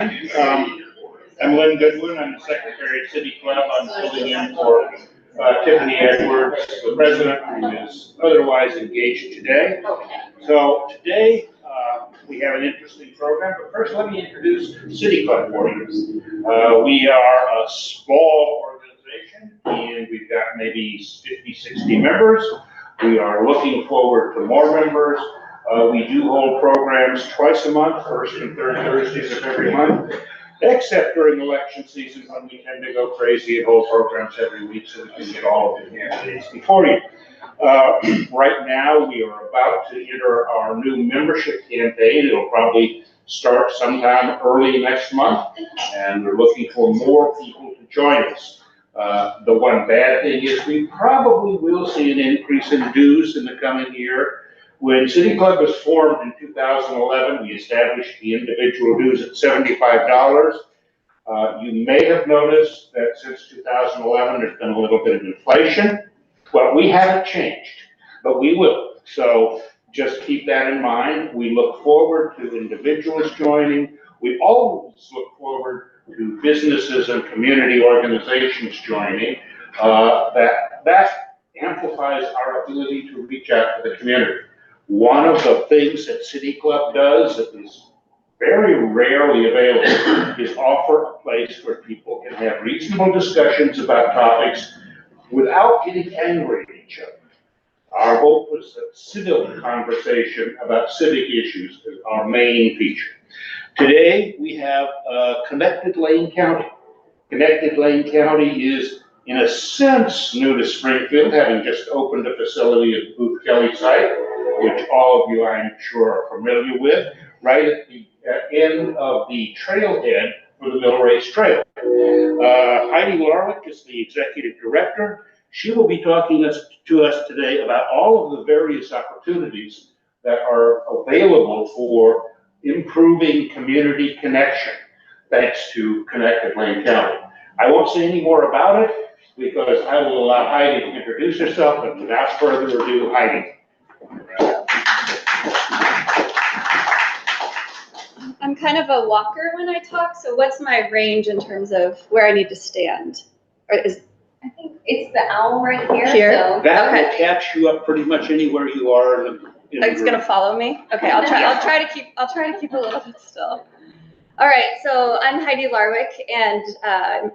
I'm Lynn Goodwin. I'm the Secretary of City Club. I'm filling in for Tiffany Edwards, the president, who is otherwise engaged today. So today we have an interesting program, but first let me introduce City Club for you. We are a small organization and we've got maybe 50, 60 members. We are looking forward to more members. We do hold programs twice a month, first and third Thursdays of every month, except during election season when we tend to go crazy and hold programs every week so we can get all of the candidates before you. Right now, we are about to enter our new membership campaign. It'll probably start sometime early next month, and we're looking for more people to join us. The one bad thing is we probably will see an increase in dues in the coming year. When City Club was formed in 2011, we established the individual dues at $75. You may have noticed that since 2011, there's been a little bit of inflation. Well, we haven't changed, but we will. So just keep that in mind. We look forward to individuals joining. We always look forward to businesses and community organizations joining. That amplifies our ability to reach out to the community. One of the things that City Club does that is very rarely available is offer a place where people can have reasonable discussions about topics without getting angry at each other. Our hope was that civil conversation about civic issues is our main feature. Today we have Connected Lane County. Connected Lane County is, in a sense, new to Springfield, having just opened a facility at Booth Kelly site, which all of you, I'm sure, are familiar with, right at the end of the trailhead for the Mill Race Trail. Heidi Larwick is the executive director. She will be talking to us today about all of the various opportunities that are available for improving community connection, thanks to Connected Lane County. I won't say any more about it because I will allow Heidi to introduce herself, but without further ado, Heidi. I'm kind of a walker when I talk, so what's my range in terms of where I need to stand? Or I think it's the owl right here. So. That will catch you up pretty much anywhere you are in the It's gonna follow me? Okay, I'll try to keep a little bit still. All right, so I'm Heidi Larwick, and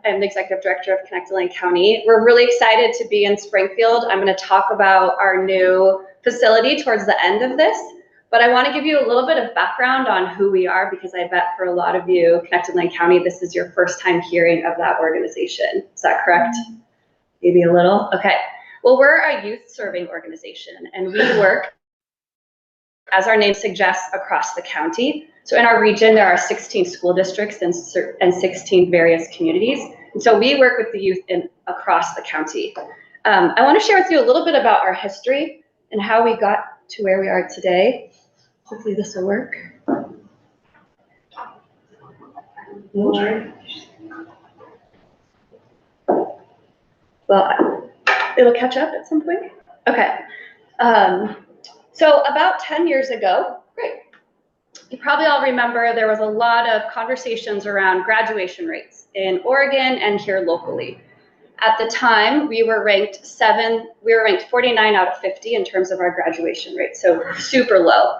I'm the executive director of Connected Lane County. We're really excited to be in Springfield. I'm going to talk about our new facility towards the end of this, but I want to give you a little bit of background on who we are, because I bet for a lot of you, Connected Lane County, this is your first time hearing of that organization. Is that correct? Maybe a little? Okay. Well, we're a youth serving organization, and we work, as our name suggests, across the county. So in our region, there are 16 school districts and 16 various communities. And so we work with the youth across the county. I want to share with you a little bit about our history and how we got to where we are today. Hopefully this will work. Well, it'll catch up at some point. Okay. So about 10 years ago, great. You probably all remember there was a lot of conversations around graduation rates in Oregon and here locally. At the time, we were ranked 49 out of 50 in terms of our graduation rate, so super low.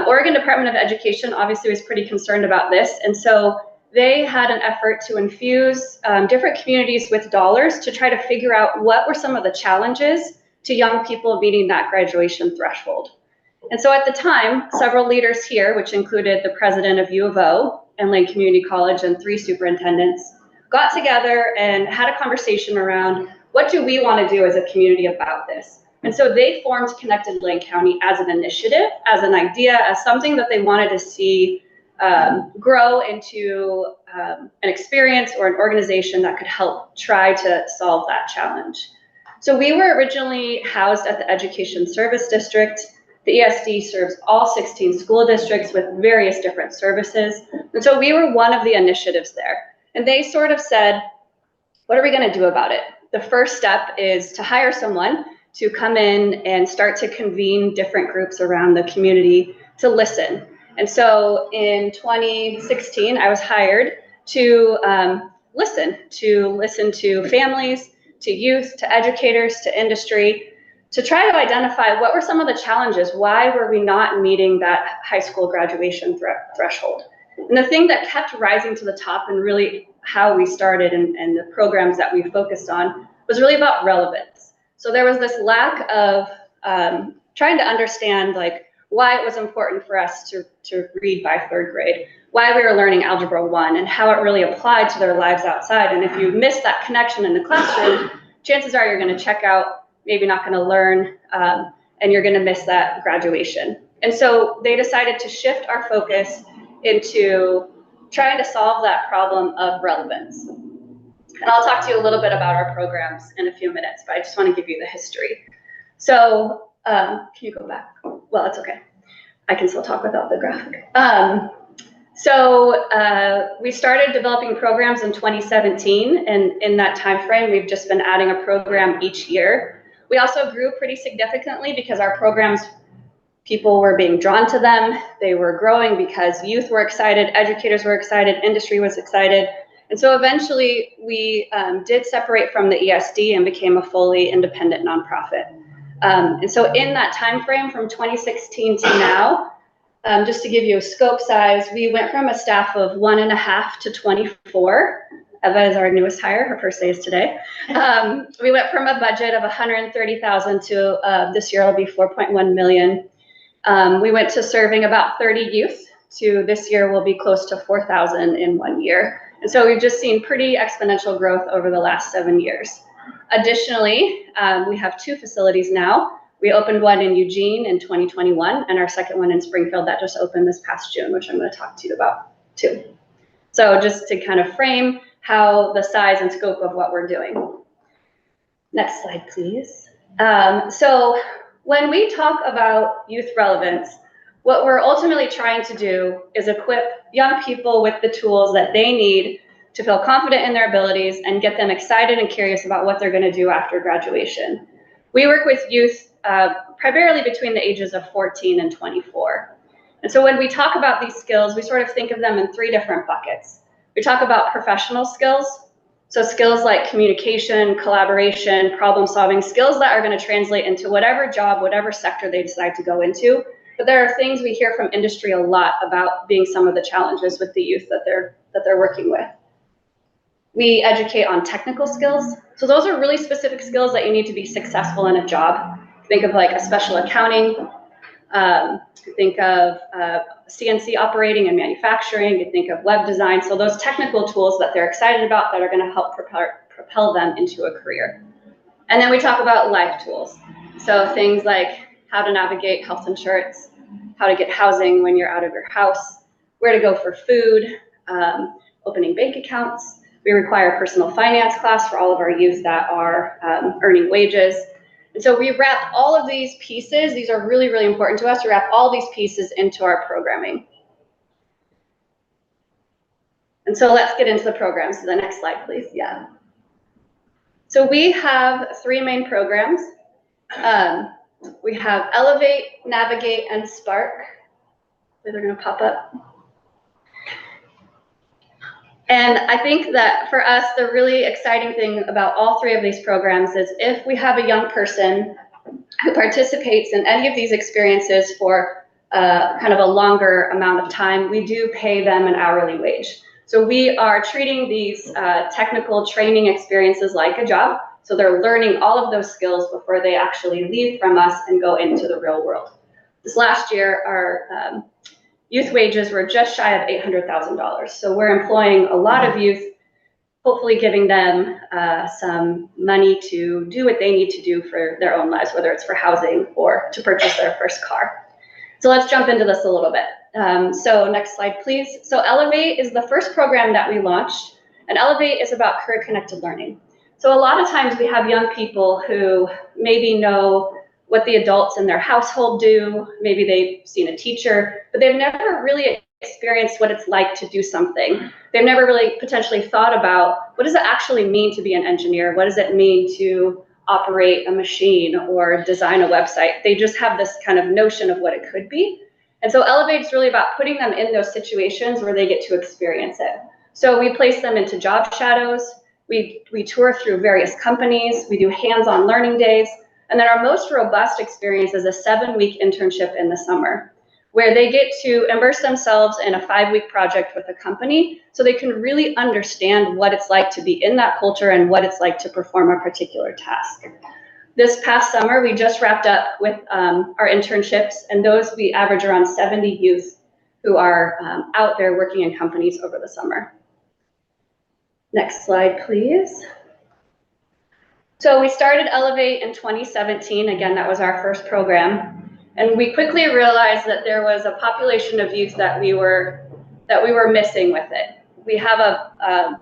Oregon Department of Education obviously was pretty concerned about this, and so they had an effort to infuse different communities with dollars to try to figure out what were some of the challenges to young people meeting that graduation threshold. And so at the time, several leaders here, which included the president of U of O and Lane Community College and 3 superintendents, got together and had a conversation around what do we want to do as a community about this. And so they formed Connected Lane County as an initiative, as an idea, as something that they wanted to see grow into an experience or an organization that could help try to solve that challenge. So we were originally housed at the Education Service District. The ESD serves all 16 school districts with various different services. And so we were one of the initiatives there. And they sort of said, what are we going to do about it? The first step is to hire someone to come in and start to convene different groups around the community to listen. And so in 2016, I was hired to listen to families, to youth, to educators, to industry, to try to identify what were some of the challenges. Why were we not meeting that high school graduation threshold? And the thing that kept rising to the top, and really how we started and the programs that we focused on, was really about relevance. So there was this lack of trying to understand like why it was important for us to read by third grade, why we were learning Algebra 1, and how it really applied to their lives outside. And if you miss that connection in the classroom, chances are you're going to check out, maybe not going to learn, and you're going to miss that graduation. And so they decided to shift our focus into trying to solve that problem of relevance. And I'll talk to you a little bit about our programs in a few minutes, but I just want to give you the history. So can you go back? Well, it's okay. I can still talk without the graphic. We started developing programs in 2017, and in that time frame, we've just been adding a program each year. We also grew pretty significantly because our programs, people were being drawn to them. They were growing because youth were excited, educators were excited, industry was excited. And so eventually we did separate from the ESD and became a fully independent nonprofit. And so in that time frame from 2016 to now, just to give you a scope size, we went from a staff of 1.5 to 24. Eva is our newest hire, her first day is today. We went from a budget of $130,000 to this year will be $4.1 million. We went to serving about 30 youth to this year will be close to 4,000 in 1 year. And so we've just seen pretty exponential growth over the last 7 years. Additionally, we have 2 facilities now. We opened one in Eugene in 2021 and our second one in Springfield that just opened this past June, which I'm going to talk to you about too. So just to kind of frame how the size and scope of what we're doing. Next slide, please. So when we talk about youth relevance, what we're ultimately trying to do is equip young people with the tools that they need to feel confident in their abilities and get them excited and curious about what they're going to do after graduation. We work with youth primarily between the ages of 14 and 24. And so when we talk about these skills, we sort of think of them in 3 different buckets. We talk about professional skills, so skills like communication, collaboration, problem solving, skills that are going to translate into whatever job, whatever sector they decide to go into. But there are things we hear from industry a lot about being some of the challenges with the youth that they're working with. We educate on technical skills. So those are really specific skills that you need to be successful in a job. Think of like a special accounting, think of CNC operating and manufacturing, you think of web design. So those technical tools that they're excited about that are going to help propel them into a career. And then we talk about life tools. So things like how to navigate health insurance, how to get housing when you're out of your house, where to go for food, opening bank accounts. We require a personal finance class for all of our youth that are earning wages. And so we wrap all of these pieces, these are really, really important to us, to wrap all these pieces into our programming. And so let's get into the programs. So the next slide, please. Yeah. So we have 3 main programs. We have Elevate, Navigate, and Spark. They're going to pop up. And I think that for us, the really exciting thing about all 3 of these programs is if we have a young person who participates in any of these experiences for kind of a longer amount of time, we do pay them an hourly wage. So we are treating these technical training experiences like a job. So they're learning all of those skills before they actually leave from us and go into the real world. This last year, our youth wages were just shy of $800,000. So we're employing a lot of youth, hopefully giving them some money to do what they need to do for their own lives, whether it's for housing or to purchase their first car. So let's jump into this a little bit. So next slide, please. So Elevate is the first program that we launched, and Elevate is about career-connected learning. So a lot of times we have young people who maybe know what the adults in their household do, maybe they've seen a teacher, but they've never really experienced what it's like to do something. They've never really potentially thought about what does it actually mean to be an engineer? What does it mean to operate a machine or design a website? They just have this kind of notion of what it could be. And so Elevate is really about putting them in those situations where they get to experience it. So we place them into job shadows, we tour through various companies, we do hands-on learning days, and then our most robust experience is a 7-week internship in the summer, where they get to immerse themselves in a 5-week project with a company so they can really understand what it's like to be in that culture and what it's like to perform a particular task. This past summer, we just wrapped up with our internships, and those we average around 70 youth who are out there working in companies over the summer. Next slide, please. So we started Elevate in 2017. Again, that was our first program. And we quickly realized that there was a population of youth that we were missing with it. We have a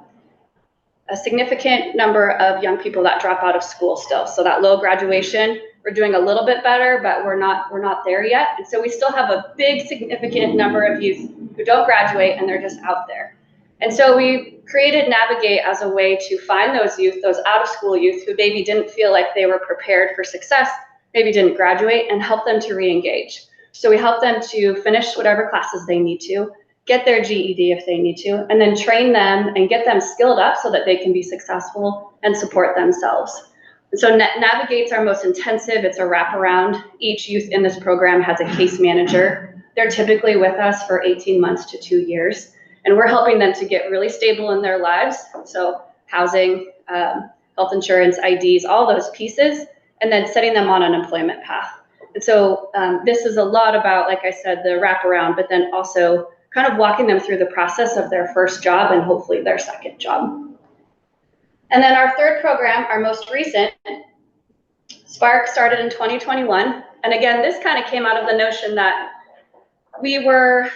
significant number of young people that drop out of school still. So that low graduation, we're doing a little bit better, but we're not there yet. And so we still have a big, significant number of youth who don't graduate and they're just out there. And so we created Navigate as a way to find those youth, those out of school youth who maybe didn't feel like they were prepared for success, maybe didn't graduate, and help them to re-engage. So we help them to finish whatever classes they need to, get their GED if they need to, and then train them and get them skilled up so that they can be successful and support themselves. And so Navigate's our most intensive, it's a wraparound. Each youth in this program has a case manager. They're typically with us for 18 months to 2 years. And we're helping them to get really stable in their lives. So housing, health insurance, IDs, all those pieces, and then setting them on an employment path. And so this is a lot about, like I said, the wraparound, but then also kind of walking them through the process of their first job and hopefully their second job. And then our third program, our most recent, Spark, started in 2021. And again, this kind of came out of the notion that we were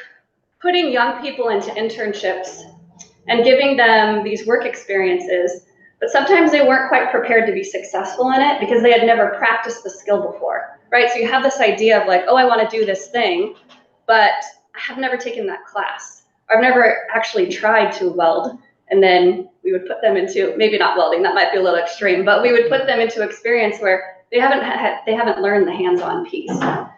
putting young people into internships and giving them these work experiences, but sometimes they weren't quite prepared to be successful in it because they had never practiced the skill before, right? So you have this idea of like, oh, I want to do this thing, but I have never taken that class. Or I've never actually tried to weld. And then we would put them into, maybe not welding, that might be a little extreme, but we would put them into experience where they haven't learned the hands-on piece.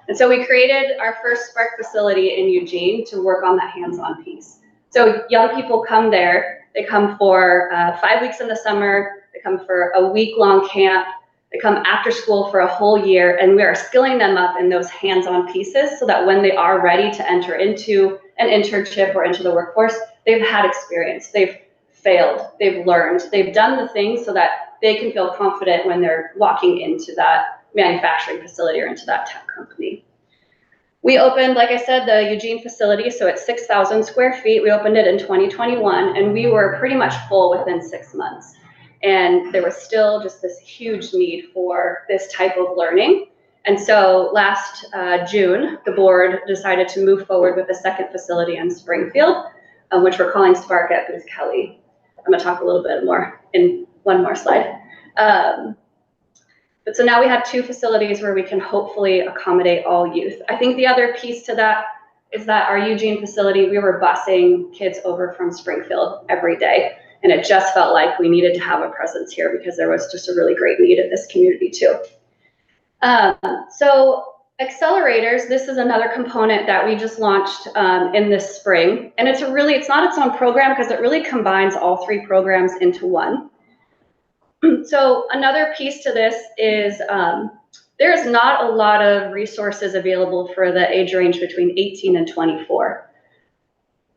And so we created our first Spark facility in Eugene to work on that hands-on piece. So young people come there, they come for 5 weeks in the summer, they come for a week-long camp, they come after school for a whole year, and we are skilling them up in those hands-on pieces so that when they are ready to enter into an internship or into the workforce, they've had experience, they've failed, they've learned, they've done the things so that they can feel confident when they're walking into that manufacturing facility or into that tech company. We opened, like I said, the Eugene facility, so it's 6,000 square feet. We opened it in 2021, and we were pretty much full within 6 months. And there was still just this huge need for this type of learning. And so last June, the board decided to move forward with a second facility in Springfield, which we're calling Spark at Booth Kelly. I'm gonna talk a little bit more in one more slide. But so now we have 2 facilities where we can hopefully accommodate all youth. I think the other piece to that is that our Eugene facility, we were busing kids over from Springfield every day. And it just felt like we needed to have a presence here because there was just a really great need in this community too. So accelerators, this is another component that we just launched in this spring. And it's not its own program because it really combines all 3 programs into one. So another piece to this is there's not a lot of resources available for the age range between 18 and 24.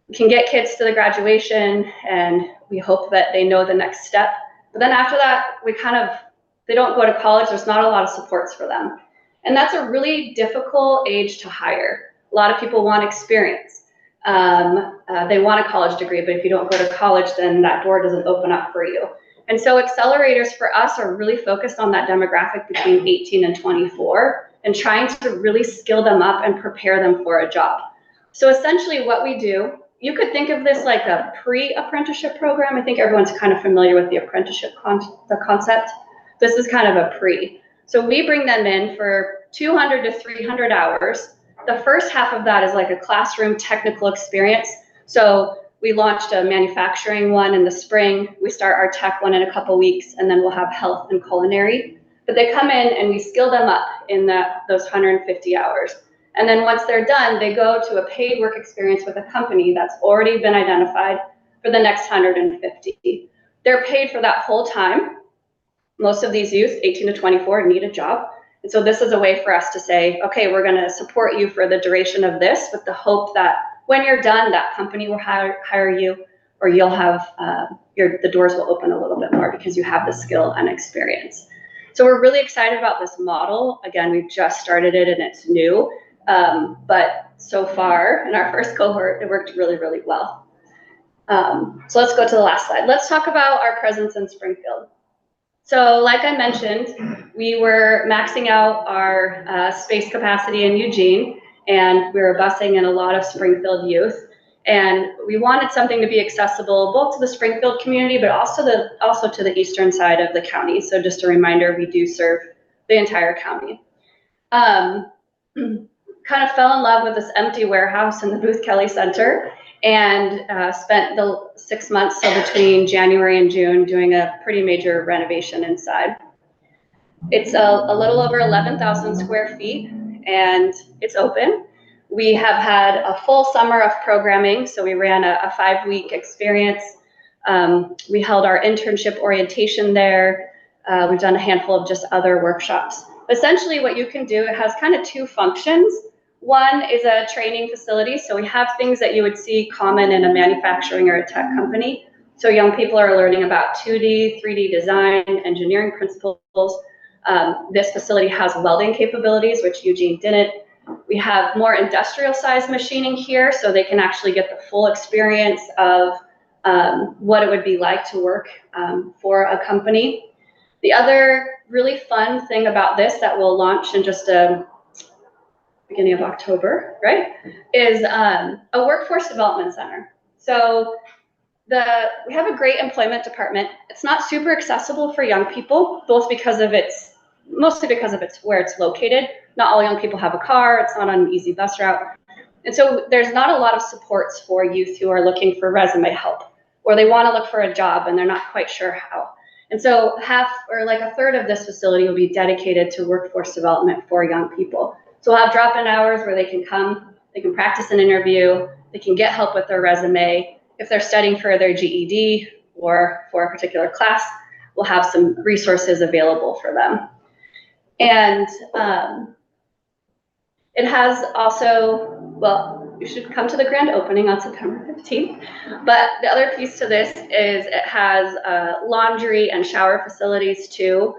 We can get kids to the graduation and we hope that they know the next step. But then after that, they don't go to college. There's not a lot of supports for them. And that's a really difficult age to hire. A lot of people want experience. They want a college degree, but if you don't go to college, then that door doesn't open up for you. And so accelerators for us are really focused on that demographic between 18 and 24 and trying to really skill them up and prepare them for a job. So essentially what we do, you could think of this like a pre-apprenticeship program. I think everyone's kind of familiar with the apprenticeship concept. This is kind of a pre. So we bring them in for 200 to 300 hours. The first half of that is like a classroom technical experience. So we launched a manufacturing one in the spring. We start our tech one in a couple weeks, and then we'll have health and culinary. But they come in and we skill them up in those 150 hours. And then once they're done, they go to a paid work experience with a company that's already been identified for the next 150. They're paid for that whole time. Most of these youth, 18 to 24, need a job. And so this is a way for us to say, okay, we're gonna support you for the duration of this with the hope that when you're done, that company will hire you, or you'll have, the doors will open a little bit more because you have the skill and experience. So we're really excited about this model. Again, we've just started it and it's new, but so far in our first cohort, it worked really, really well. So let's go to the last slide. Let's talk about our presence in Springfield. So like I mentioned, we were maxing out our space capacity in Eugene, and we were busing in a lot of Springfield youth. And we wanted something to be accessible both to the Springfield community, but also to the eastern side of the county. So just a reminder, we do serve the entire county. Kind of fell in love with this empty warehouse in the Booth Kelly Center, and spent the 6 months, so between January and June, doing a pretty major renovation inside. It's a little over 11,000 square feet, and it's open. We have had a full summer of programming, so we ran a 5-week experience. We held our internship orientation there. We've done a handful of just other workshops. Essentially what you can do, it has kind of two functions. One is a training facility, so we have things that you would see common in a manufacturing or a tech company. So young people are learning about 2D, 3D design, engineering principles. This facility has welding capabilities, which Eugene didn't. We have more industrial size machining here, so they can actually get the full experience of what it would be like to work for a company. The other really fun thing about this that we'll launch in just a beginning of October, right, is a workforce development center. So we have a great employment department. It's not super accessible for young people, mostly because of where it's located. Not all young people have a car. It's not on an easy bus route. And so there's not a lot of supports for youth who are looking for resume help, or they want to look for a job and they're not quite sure how. And so a third of this facility will be dedicated to workforce development for young people. So we'll have drop-in hours where they can come, they can practice an interview, they can get help with their resume. If they're studying for their GED or for a particular class, we'll have some resources available for them. And it has also, well, you should come to the grand opening on September 15th. But the other piece to this is it has laundry and shower facilities too.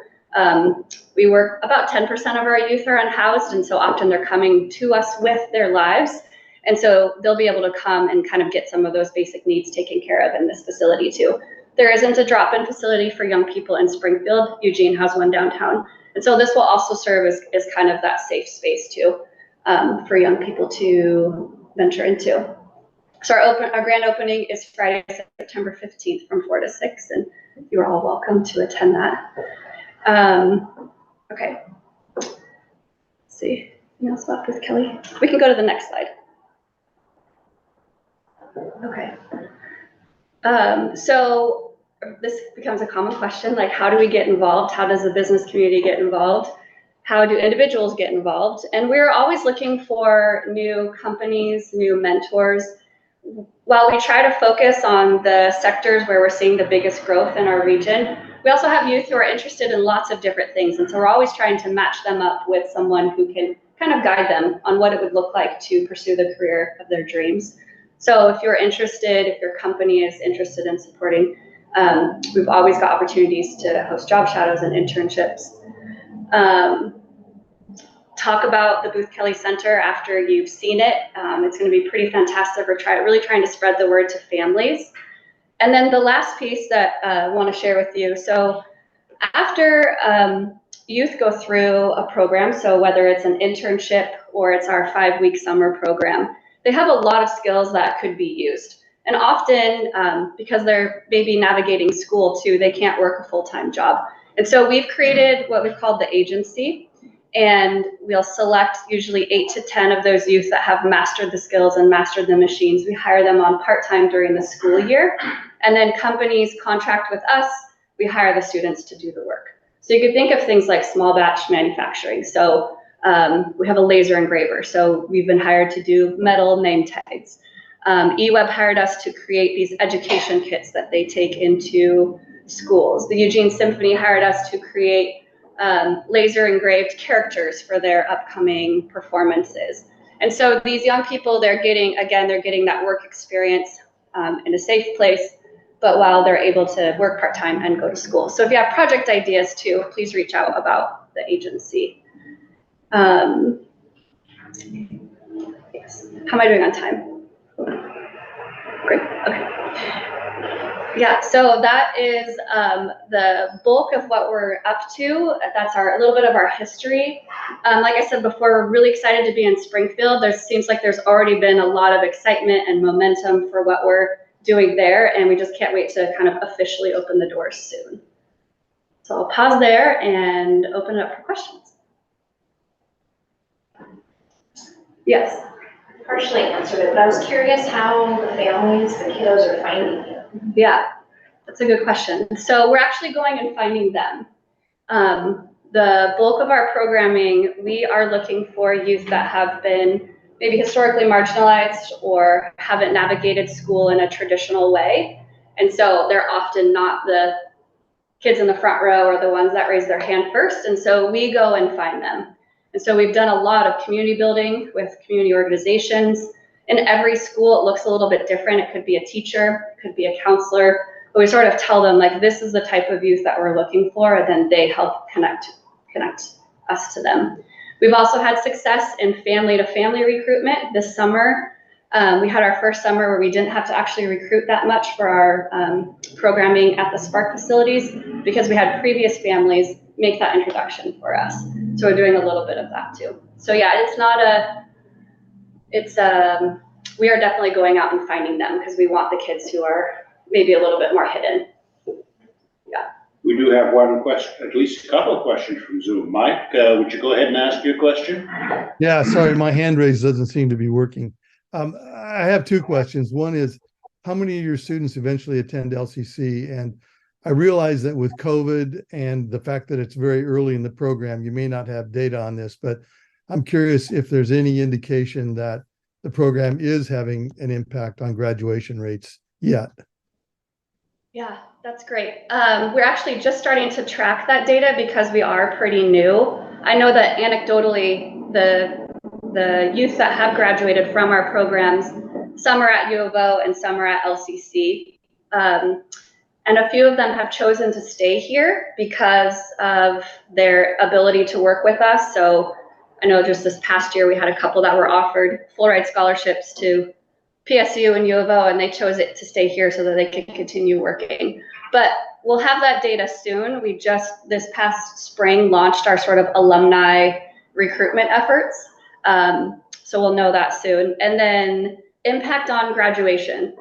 We work, about 10% of our youth are unhoused, and so often they're coming to us with their lives. And so they'll be able to come and kind of get some of those basic needs taken care of in this facility too. There isn't a drop-in facility for young people in Springfield. Eugene has one downtown. And so this will also serve as kind of that safe space too, for young people to venture into. So our grand opening is Friday, September 15th from 4 to 6, and you're all welcome to attend that. Okay. Let's see. Anything else about Booth Kelly? We can go to the next slide. Okay. So this becomes a common question, like how do we get involved? How does the business community get involved? How do individuals get involved? And we're always looking for new companies, new mentors. While we try to focus on the sectors where we're seeing the biggest growth in our region, we also have youth who are interested in lots of different things. And so we're always trying to match them up with someone who can kind of guide them on what it would look like to pursue the career of their dreams. So if you're interested, if your company is interested in supporting, we've always got opportunities to host job shadows and internships. Talk about the Booth Kelly Center after you've seen it. It's going to be pretty fantastic. We're really trying to spread the word to families. And then the last piece that I want to share with you. So after youth go through a program, so whether it's an internship or it's our 5-week summer program, they have a lot of skills that could be used. And often, because they're maybe navigating school too, they can't work a full-time job. And so we've created what we've called the agency, and we'll select usually 8 to 10 of those youth that have mastered the skills and mastered the machines. We hire them on part-time during the school year, and then companies contract with us. We hire the students to do the work. So you could think of things like small batch manufacturing. So We have a laser engraver, so we've been hired to do metal name tags. eWeb hired us to create these education kits that they take into schools. The Eugene Symphony hired us to create laser engraved characters for their upcoming performances. And so these young people, they're getting that work experience in a safe place, but while they're able to work part-time and go to school. So if you have project ideas too, please reach out about the agency. Yes. How am I doing on time? Great, okay. Yeah, so that is the bulk of what we're up to. That's a little bit of our history. Like I said before, we're really excited to be in Springfield. There seems like there's already been a lot of excitement and momentum for what we're doing there, and we just can't wait to kind of officially open the doors soon. So I'll pause there and open it up for questions. Yes? Partially answered it, but I was curious how the families, the kiddos are finding you. Yeah, that's a good question. So we're actually going and finding them. The bulk of our programming, we are looking for youth that have been maybe historically marginalized or haven't navigated school in a traditional way. And so they're often not the kids in the front row or the ones that raise their hand first. And so we go and find them. And so we've done a lot of community building with community organizations. In every school, it looks a little bit different. It could be a teacher, it could be a counselor, but we sort of tell them, like, this is the type of youth that we're looking for, and then they help connect us to them. We've also had success in family-to-family recruitment. This summer, we had our first summer where we didn't have to actually recruit that much for our programming at the Spark facilities because we had previous families make that introduction for us. So we're doing a little bit of that too. So yeah, we are definitely going out and finding them because we want the kids who are maybe a little bit more hidden. Yeah. We do have one question, at least a couple of questions from Zoom. Mike, would you go ahead and ask your question? Yeah, sorry, my hand raise doesn't seem to be working. I have two questions. One is, how many of your students eventually attend LCC? And I realize that with COVID and the fact that it's very early in the program, you may not have data on this, but I'm curious if there's any indication that the program is having an impact on graduation rates yet. Yeah, that's great. We're actually just starting to track that data because we are pretty new. I know that anecdotally, the youth that have graduated from our programs, some are at U of O and some are at LCC. And a few of them have chosen to stay here because of their ability to work with us. So I know just this past year, we had a couple that were offered full ride scholarships to PSU and U of O, and they chose it to stay here so that they could continue working. But we'll have that data soon. We just, this past spring, launched our sort of alumni recruitment efforts. So we'll know that soon. And then impact on graduation.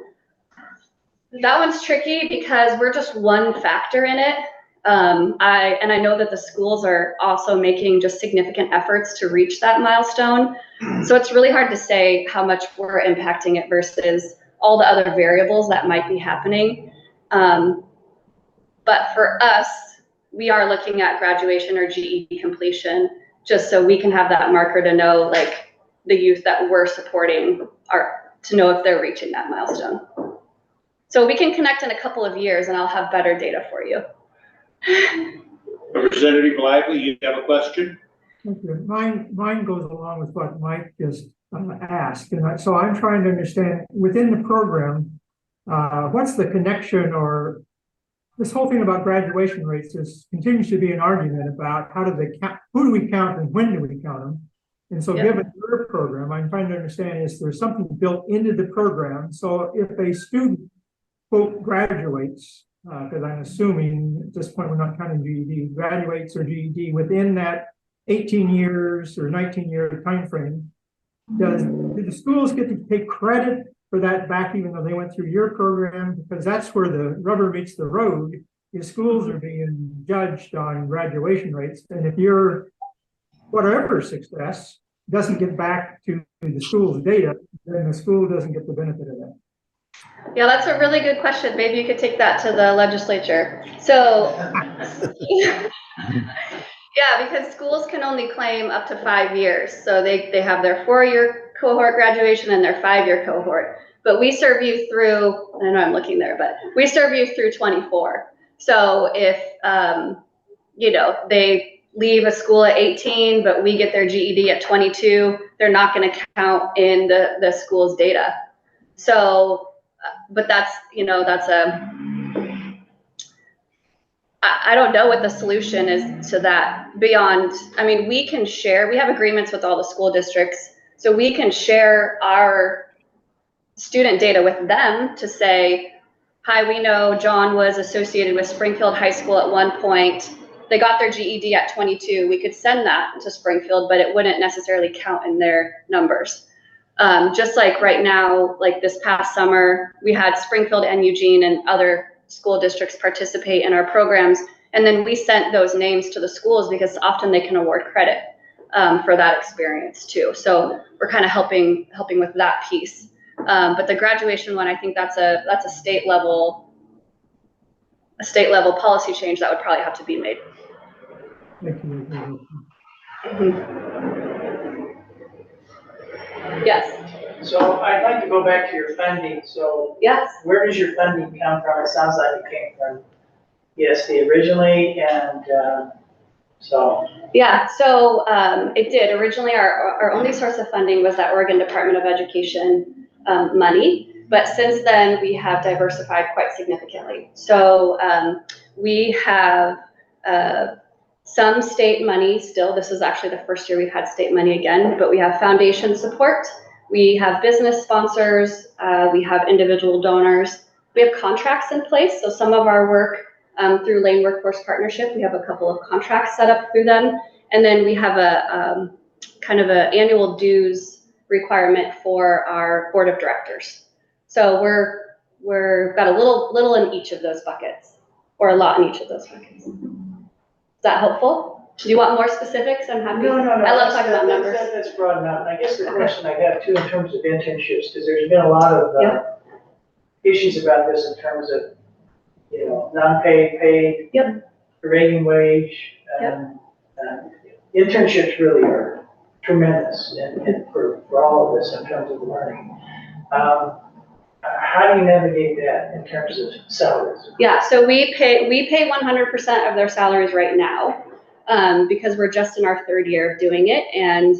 That one's tricky because we're just one factor in it. I know that the schools are also making just significant efforts to reach that milestone. So it's really hard to say how much we're impacting it versus all the other variables that might be happening. But for us, we are looking at graduation or GED completion just so we can have that marker to know, like, the youth that we're supporting to know if they're reaching that milestone. So we can connect in a couple of years and I'll have better data for you. Representative Lively, you have a question? Thank you. Mine goes along with what Mike just asked. And so I'm trying to understand within the program, what's the connection, or this whole thing about graduation rates continues to be an argument about how do they count, who do we count and when do we count them? And so given your program, I'm trying to understand, is there something built into the program? So if a student, quote, graduates, because I'm assuming at this point we're not counting GED, graduates or GED within that 18 years or 19-year time frame, do the schools get to take credit for that back even though they went through your program? Because that's where the rubber meets the road. Your schools are being judged on graduation rates, and if your whatever success doesn't get back to the school's data, then the school doesn't get the benefit of that. Yeah, that's a really good question. Maybe you could take that to the legislature. So Yeah, because schools can only claim up to 5 years. So they have their 4-year cohort graduation and their 5-year cohort. But we serve you through, I know I'm looking there, but we serve you through 24. So if, they leave a school at 18, but we get their GED at 22, they're not going to count in the school's data. So, but that's I don't know what the solution is to that beyond, I mean, we have agreements with all the school districts, so we can share our student data with them to say, hi, we know John was associated with Springfield High School at one point. They got their GED at 22. We could send that to Springfield, but it wouldn't necessarily count in their numbers. Just like right now, like this past summer, we had Springfield and Eugene and other school districts participate in our programs. And then we sent those names to the schools because often they can award credit for that experience too. So we're kind of helping with that piece. But the graduation one, I think that's a state level policy change that would probably have to be made. Thank you. Yes. So I'd like to go back to your funding. So Yes. where does your funding come from? It sounds like it came from ESD originally, and Yeah, so it did. Originally, our only source of funding was that Oregon Department of Education money, but since then we have diversified quite significantly. So we have some state money still. This is actually the first year we've had state money again, but we have foundation support. We have business sponsors. We have individual donors. We have contracts in place. So some of our work through Lane Workforce Partnership, we have a couple of contracts set up through them. And then we have a kind of an annual dues requirement for our board of directors. So we've got a little in each of those buckets, or a lot in each of those buckets. Is that helpful? Do you want more specifics? I'm happy. No. I love talking about numbers. That's broad enough. I guess the question I have too, in terms of internships, because there's been a lot of issues about this in terms of, non-paid, paid, prevailing wage. Internships really are tremendous and for all of this in terms of learning. How do you navigate that in terms of salaries? Yeah, so we pay 100% of their salaries right now because we're just in our 3rd year of doing it, and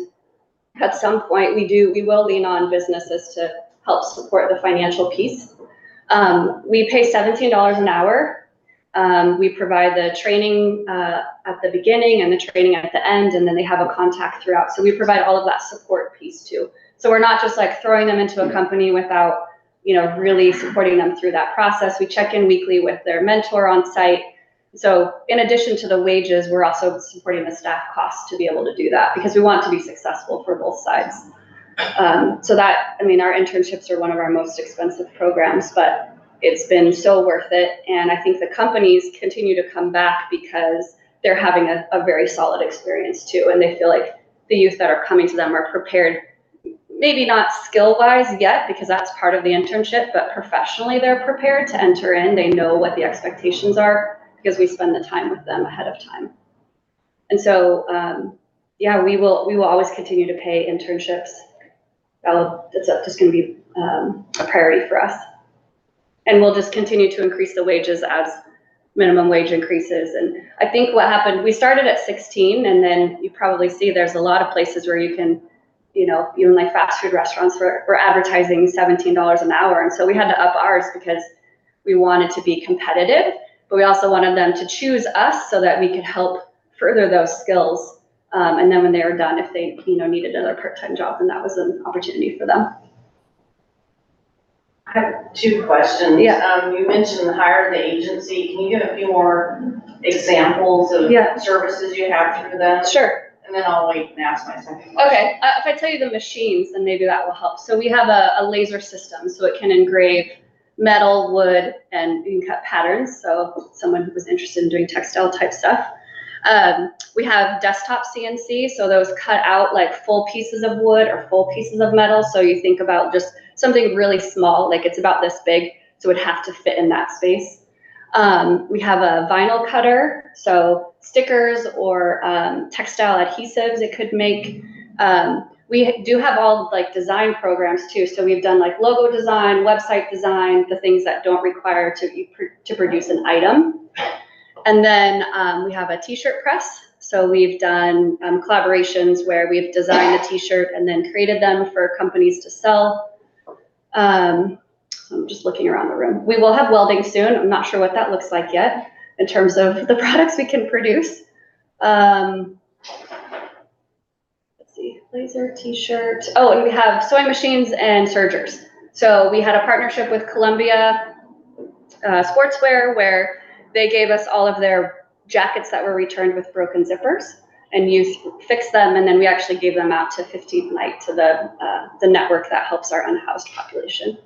at some point we will lean on businesses to help support the financial piece. We pay $17 an hour. We provide the training at the beginning and the training at the end, and then they have a contact throughout. So we provide all of that support piece too. So we're not just like throwing them into a company without, really supporting them through that process. We check in weekly with their mentor on site. So in addition to the wages, we're also supporting the staff costs to be able to do that because we want to be successful for both sides. So that, our internships are one of our most expensive programs, but it's been so worth it. And I think the companies continue to come back because they're having a very solid experience too. And they feel like the youth that are coming to them are prepared, maybe not skill-wise yet, because that's part of the internship, but professionally they're prepared to enter in. They know what the expectations are because we spend the time with them ahead of time. And so, we will always continue to pay internships. It's just going to be a priority for us. And we'll just continue to increase the wages as minimum wage increases. And I think what happened, we started at 16, and then you probably see there's a lot of places where you can, even like fast food restaurants we're advertising $17 an hour. And so we had to up ours because we wanted to be competitive, but we also wanted them to choose us so that we could help further those skills. And then when they were done, if they, needed another part-time job, then that was an opportunity for them. I have 2 questions. Yeah. You mentioned hire the agency. Can you give a few more examples of services you have through them? Sure. And then I'll wait and ask my second question. Okay, if I tell you the machines, then maybe that will help. So we have a laser system, so it can engrave metal, wood, and you can cut patterns. So someone who was interested in doing textile type stuff. We have desktop CNC, so those cut out like full pieces of wood or full pieces of metal. So you think about just something really small, like it's about this big, so it would have to fit in that space. We have a vinyl cutter, so stickers or textile adhesives it could make. We do have all like design programs too. So we've done like logo design, website design, the things that don't require to produce an item. And then we have a t-shirt press. So we've done collaborations where we've designed the t-shirt and then created them for companies to sell. I'm just looking around the room. We will have welding soon. I'm not sure what that looks like yet in terms of the products we can produce. Let's see, laser, t-shirt. Oh, and we have sewing machines and sergers. So we had a partnership with Columbia Sportswear where they gave us all of their jackets that were returned with broken zippers, and youth fixed them, and then we actually gave them out to 15th Night to the network that helps our unhoused population.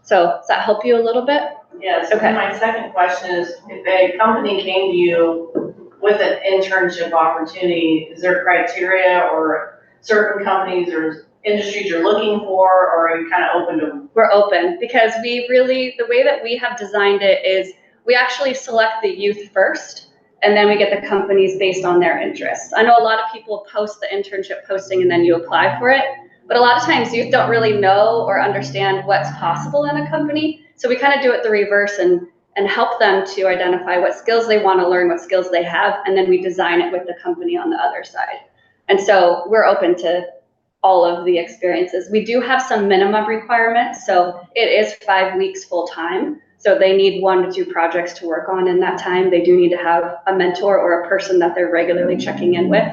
So does that help you a little bit? Yes. Okay. And my second question is, if a company came to you with an internship opportunity, is there criteria or certain companies or industries you're looking for, or are you kind of open to? We're open because we really, the way that we have designed it is we actually select the youth first, and then we get the companies based on their interests. I know a lot of people post the internship posting and then you apply for it, but a lot of times youth don't really know or understand what's possible in a company. So we kind of do it the reverse and help them to identify what skills they want to learn, what skills they have, and then we design it with the company on the other side. And so we're open to all of the experiences. We do have some minimum requirements. So it is 5 weeks full time. So they need 1 to 2 projects to work on in that time. They do need to have a mentor or a person that they're regularly checking in with.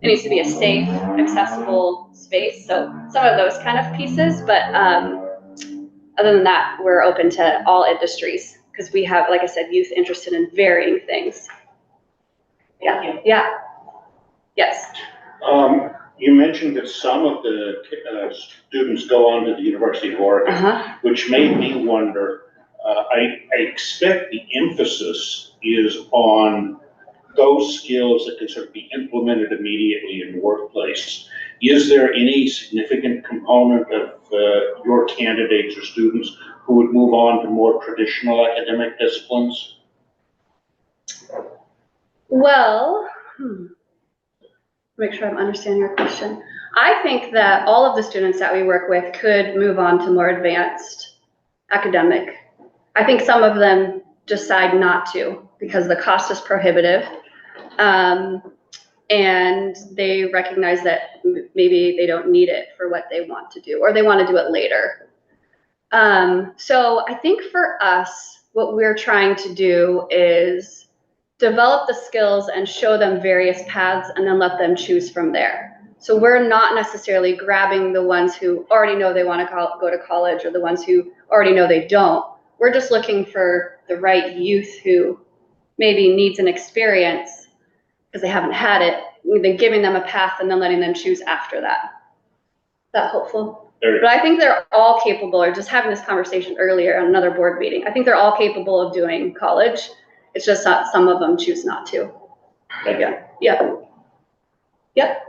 It needs to be a safe, accessible space. So some of those kind of pieces, but other than that, we're open to all industries because we have, like I said, youth interested in varying things. Yeah, yeah, yes. You mentioned that some of the students go on to the University of Oregon, which made me wonder, I expect the emphasis is on those skills that can sort of be implemented immediately in the workplace. Is there any significant component of your candidates or students who would move on to more traditional academic disciplines? Well, make sure I'm understanding your question. I think that all of the students that we work with could move on to more advanced academic. I think some of them decide not to because the cost is prohibitive. And they recognize that maybe they don't need it for what they want to do, or they want to do it later. So I think for us, what we're trying to do is develop the skills and show them various paths and then let them choose from there. So we're not necessarily grabbing the ones who already know they want to go to college or the ones who already know they don't. We're just looking for the right youth who maybe needs an experience because they haven't had it. We've been giving them a path and then letting them choose after that. Is that helpful? But I think they're all capable, or just having this conversation earlier on another board meeting, I think they're all capable of doing college. It's just that some of them choose not to. Yeah. Yep.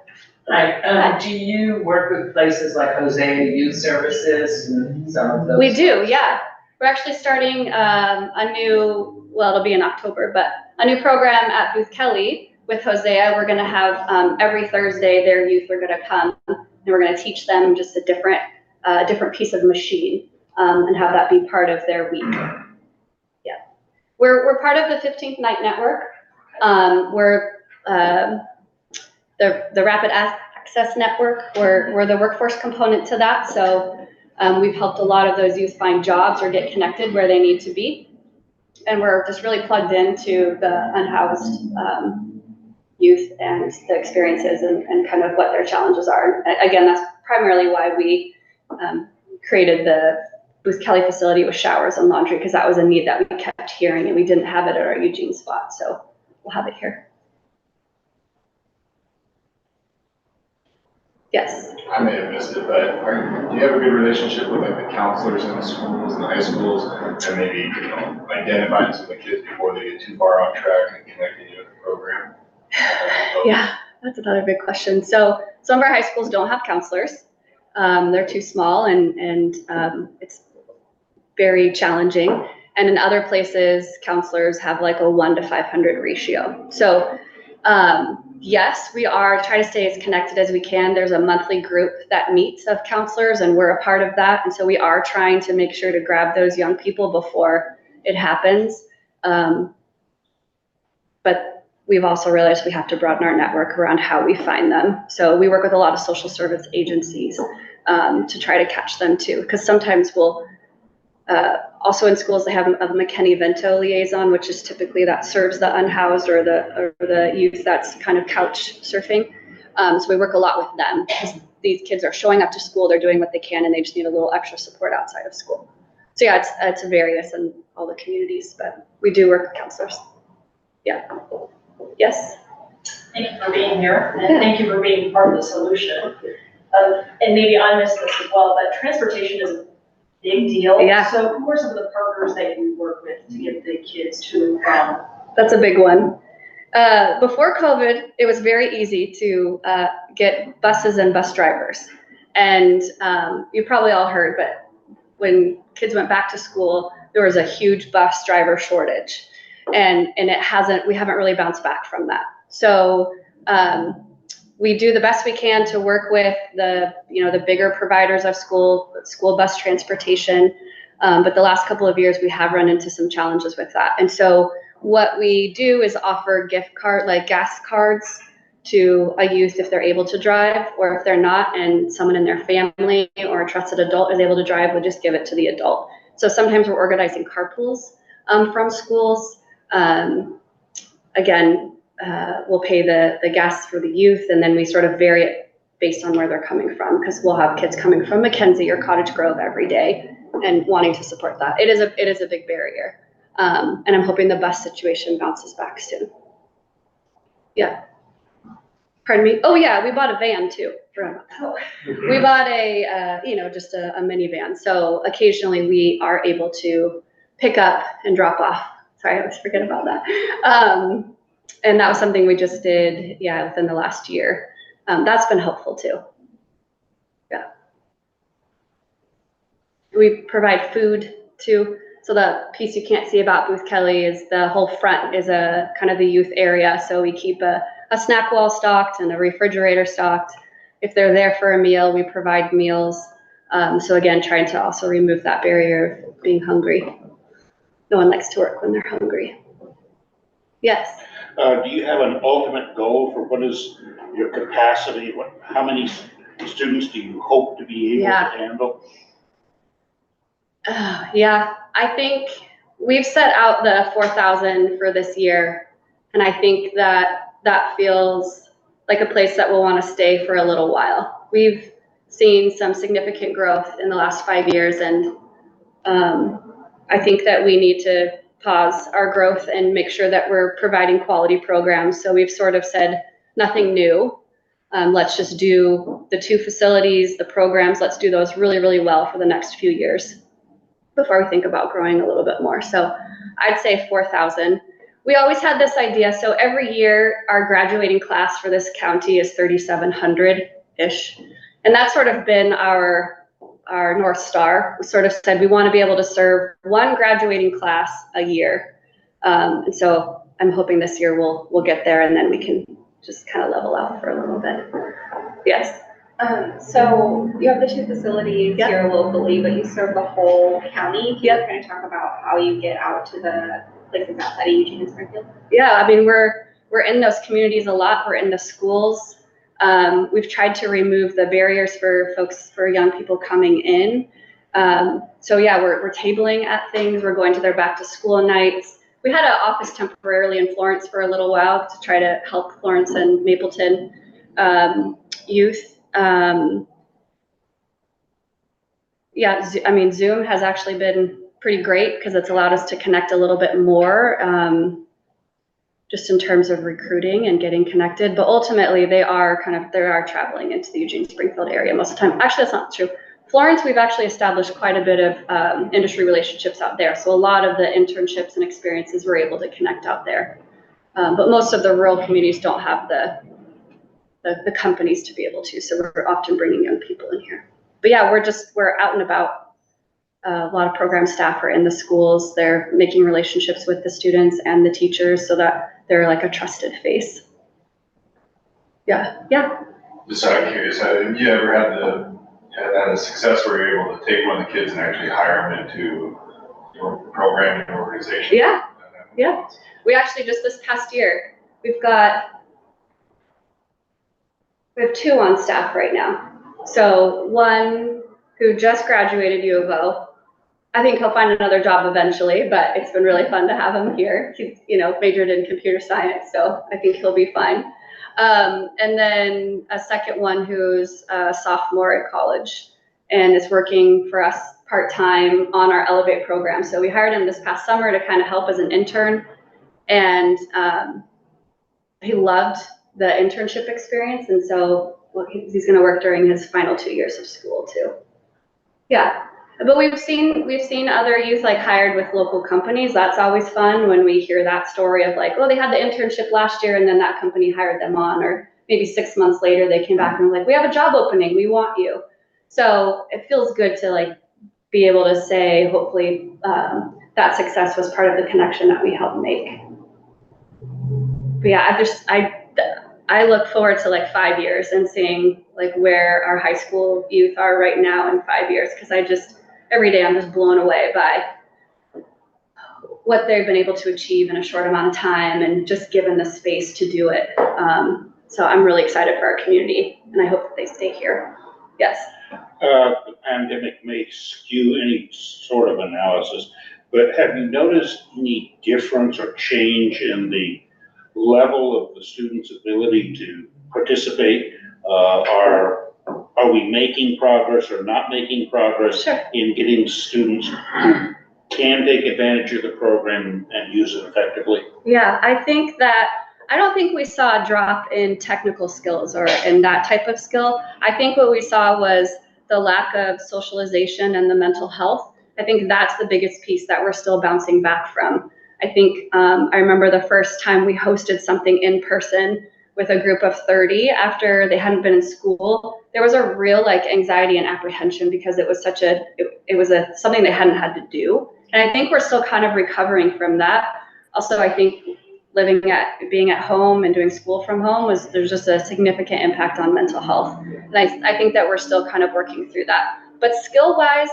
Hi, do you work with places like Hosea Youth Services and some of those? We do, yeah. We're actually starting a new, well, it'll be in October, but a new program at Booth Kelly with Hosea. We're going to have every Thursday their youth are going to come and we're going to teach them just a different piece of machine and have that be part of their week. Yeah, we're part of the 15th Night Network. We're the Rapid Access Network. We're the workforce component to that. So we've helped a lot of those youth find jobs or get connected where they need to be. And we're just really plugged into the unhoused youth and the experiences and kind of what their challenges are. And again, that's primarily why we created the Booth Kelly facility with showers and laundry, because that was a need that we kept hearing and we didn't have it at our Eugene spot. So we'll have it here. Yes. I may have missed it, but do you have a good relationship with like the counselors in the schools and the high schools, and maybe identifying some of the kids before they get too far off track and connecting you with the program? Yeah, that's another big question. So some of our high schools don't have counselors. They're too small and it's very challenging. And in other places, counselors have like a 1 to 500 ratio. So yes, we are trying to stay as connected as we can. There's a monthly group that meets of counselors, and we're a part of that. And so we are trying to make sure to grab those young people before it happens. But we've also realized we have to broaden our network around how we find them. So we work with a lot of social service agencies to try to catch them too, because sometimes we'll also in schools they have a McKinney-Vento liaison, which is typically that serves the unhoused or the youth that's kind of couch surfing. So we work a lot with them because these kids are showing up to school, they're doing what they can, and they just need a little extra support outside of school. So yeah, it's various in all the communities, but we do work with counselors. Yeah. Yes. Thank you for being here, and thank you for being part of the solution. And maybe I missed this as well, but transportation is a big deal. Yeah. So who are some of the partners that you work with to get the kids to and from? That's a big one. Before COVID, it was very easy to get buses and bus drivers. And you probably all heard, but when kids went back to school, there was a huge bus driver shortage. And we haven't really bounced back from that. So we do the best we can to work with the bigger providers of school bus transportation. But the last couple of years, we have run into some challenges with that. And so what we do is offer gas cards to a youth if they're able to drive, or if they're not and someone in their family or a trusted adult is able to drive, we'll just give it to the adult. So sometimes we're organizing carpools from schools. We'll pay the gas for the youth, and then we sort of vary it based on where they're coming from, because we'll have kids coming from Mackenzie or Cottage Grove every day and wanting to support that. It is a big barrier, and I'm hoping the bus situation bounces back soon. Yeah. Pardon me? Oh yeah, we bought a van too. We bought just a minivan. So occasionally we are able to pick up and drop off. Sorry, I always forget about that. And that was something we just did, within the last year. That's been helpful too. Yeah. We provide food too. So the piece you can't see about Booth Kelly is the whole front is a kind of the youth area. So we keep a snack wall stocked and a refrigerator stocked. If they're there for a meal, we provide meals. So again, trying to also remove that barrier of being hungry. No one likes to work when they're hungry. Yes. Do you have an ultimate goal for what is your capacity? How many students do you hope to be able to handle? I think we've set out the 4,000 for this year, and I think that feels like a place that we'll want to stay for a little while. We've seen some significant growth in the last 5 years, and I think that we need to pause our growth and make sure that we're providing quality programs. So we've sort of said nothing new. Let's just do the 2 facilities, the programs. Let's do those really, really well for the next few years before we think about growing a little bit more. So I'd say 4,000. We always had this idea. So every year our graduating class for this county is 3,700-ish. And that's sort of been our North Star. We sort of said we want to be able to serve 1 graduating class a year. And so I'm hoping this year we'll get there, and then we can just kind of level out for a little bit. Yes. So you have the 2 facilities here locally, but you serve the whole county. Can you kind of talk about how you get out to the places outside of Eugene and Springfield? Yeah, I mean, we're in those communities a lot. We're in the schools. We've tried to remove the barriers for young people coming in. So yeah, we're tabling at things. We're going to their back to school nights. We had an office temporarily in Florence for a little while to try to help Florence and Mapleton youth. Zoom has actually been pretty great because it's allowed us to connect a little bit more, just in terms of recruiting and getting connected. But ultimately, they are traveling into the Eugene Springfield area most of the time. Actually, that's not true. Florence, we've actually established quite a bit of industry relationships out there. So a lot of the internships and experiences we're able to connect out there. But most of the rural communities don't have the companies to be able to. So we're often bringing young people in here. But yeah, we're out and about a lot of program staff are in the schools. They're making relationships with the students and the teachers so that they're like a trusted face. Yeah. Just out of curious, have you ever had a success where you're able to take one of the kids and actually hire them into your program, your organization? Yeah. We actually just this past year, we have 2 on staff right now. So one who just graduated U of O. I think he'll find another job eventually, but it's been really fun to have him here. He's, majored in computer science, so I think he'll be fine. And then a second one who's a sophomore at college and is working for us part-time on our Elevate program. So we hired him this past summer to kind of help as an intern, and he loved the internship experience, and so he's going to work during his final 2 years of school too. Yeah. But we've seen other youth like hired with local companies. That's always fun when we hear that story of like, oh, they had the internship last year and then that company hired them on, or maybe 6 months later they came back and were like, we have a job opening, we want you. So it feels good to like be able to say, hopefully that success was part of the connection that we helped make. But yeah, I look forward to like 5 years and seeing like where our high school youth are right now in 5 years, because every day I'm just blown away by what they've been able to achieve in a short amount of time and just given the space to do it. So I'm really excited for our community and I hope that they stay here. Yes. The pandemic may skew any sort of analysis, but have you noticed any difference or change in the level of the students' ability to participate? Are we making progress or not making progress in getting students who can take advantage of the program and use it effectively? Yeah, I don't think we saw a drop in technical skills or in that type of skill. I think what we saw was the lack of socialization and the mental health. I think that's the biggest piece that we're still bouncing back from. I think I remember the first time we hosted something in person with a group of 30 after they hadn't been in school. There was a real like anxiety and apprehension because it was something they hadn't had to do. And I think we're still kind of recovering from that. Also, I think being at home and doing school from home there's just a significant impact on mental health. And I think that we're still kind of working through that. But skill-wise,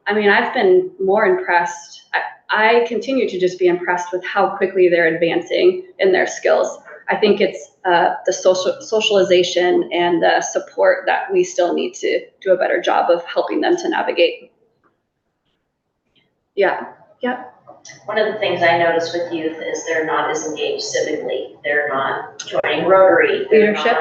I mean, I've been more impressed. I continue to just be impressed with how quickly they're advancing in their skills. I think it's the socialization and the support that we still need to do a better job of helping them to navigate. Yeah. One of the things I notice with youth is they're not as engaged civically. They're not joining Rotary. Leadership.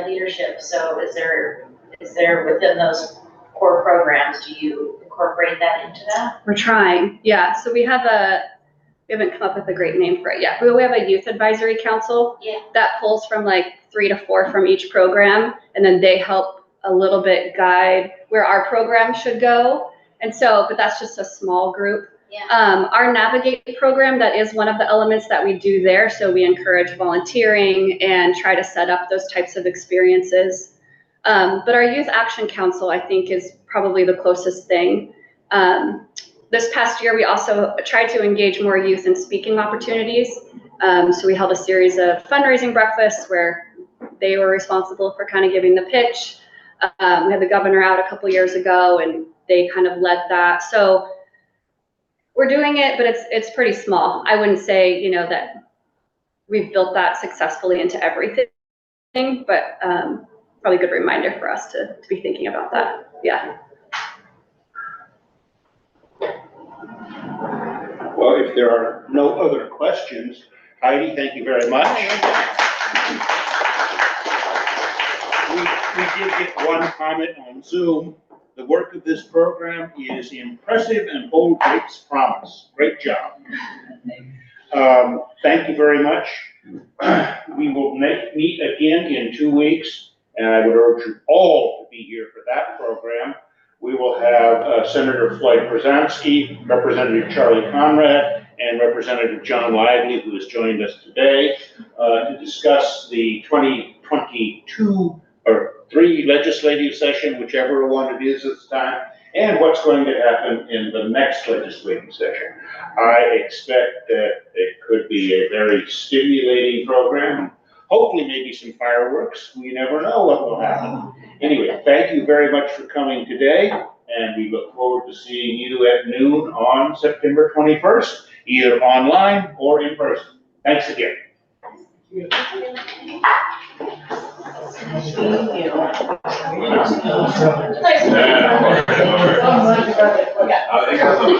Leadership. So is there within those core programs, do you incorporate that into that? We're trying. Yeah. So we haven't come up with a great name for it yet. We have a youth advisory council that pulls from like 3 to 4 from each program, and then they help a little bit guide where our program should go. And so, but that's just a small group. Our Navigate program, that is one of the elements that we do there. So we encourage volunteering and try to set up those types of experiences. But our Youth Action Council, I think, is probably the closest thing. This past year, we also tried to engage more youth in speaking opportunities. So we held a series of fundraising breakfasts where they were responsible for kind of giving the pitch. We had the governor out a couple years ago and they kind of led that. So we're doing it, but it's pretty small. I wouldn't say, that we've built that successfully into everything, but probably a good reminder for us to be thinking about that. Yeah. Well, if there are no other questions, Heidi, thank you very much. We did get one comment on Zoom. The work of this program is impressive and holds great promise. Great job. Thank you very much. We will meet again in 2 weeks, and I would urge you all to be here for that program. We will have Senator Floyd Brzezinski, Representative Charlie Conrad, and Representative John Lively, who has joined us today, to discuss the 2022 or 3 legislative session, whichever one it is this time, and what's going to happen in the next legislative session. I expect that it could be a very stimulating program. Hopefully maybe some fireworks. We never know what will happen. Anyway, thank you very much for coming today, and we look forward to seeing you at noon on September 21st, either online or in person. Thanks again. I think I was on the